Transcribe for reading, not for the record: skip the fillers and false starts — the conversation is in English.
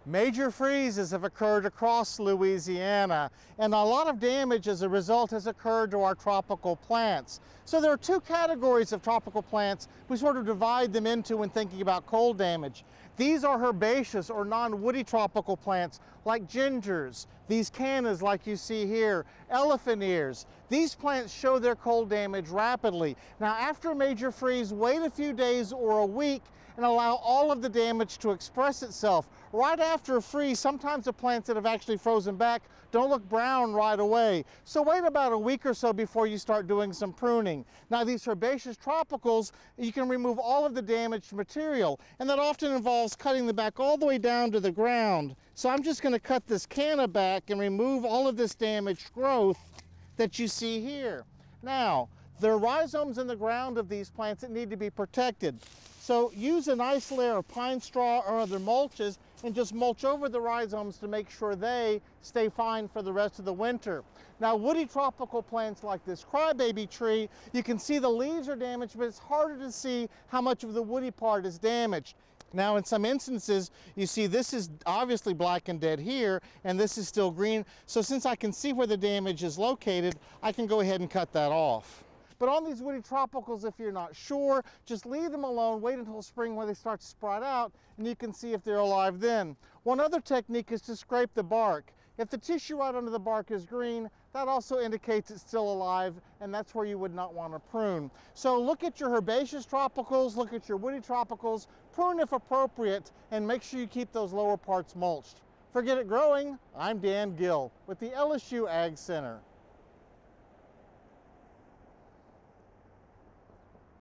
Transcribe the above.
Major freezes have occurred across Louisiana, and a lot of damage as a result has occurred to our tropical plants. So there are two categories of tropical plants. We sort of divide them into when thinking about cold damage. These are herbaceous or non-woody tropical plants like gingers, these cannas like you see here, elephant ears. These plants show their cold damage rapidly. Now after a major freeze, wait a few days or a week and allow all of the damage to express itself. Right after a freeze, sometimes the plants that have actually frozen back don't look brown right away. So wait about a week or so before you start doing some pruning. Now these herbaceous tropicals, you can remove all of the damaged material, and that often involves cutting the back all the way down to the ground. So I'm just going to cut this canna back and remove all of this damaged growth that you see here. Now, there are rhizomes in the ground of these plants that need to be protected. So use a nice layer of pine straw or other mulches and just mulch over the rhizomes to make sure they stay fine for the rest of the winter. Now woody tropical plants like this crybaby tree, you can see the leaves are damaged, but it's harder to see how much of the woody part is damaged. Now in some instances, you see this is obviously black and dead here, and this is still green. So since I can see where the damage is located, I can go ahead and cut that off. But on these woody tropicals, if you're not sure, just leave them alone, wait until spring when they start to sprout out, and you can see if they're alive then. One other technique is to scrape the bark. If the tissue right under the bark is green, that also indicates it's still alive, and that's where you would not want to prune. So look at your herbaceous tropicals, look at your woody tropicals, prune if appropriate, and make sure you keep those lower parts mulched. For Get It Growing, I'm Dan Gill with the LSU Ag Center.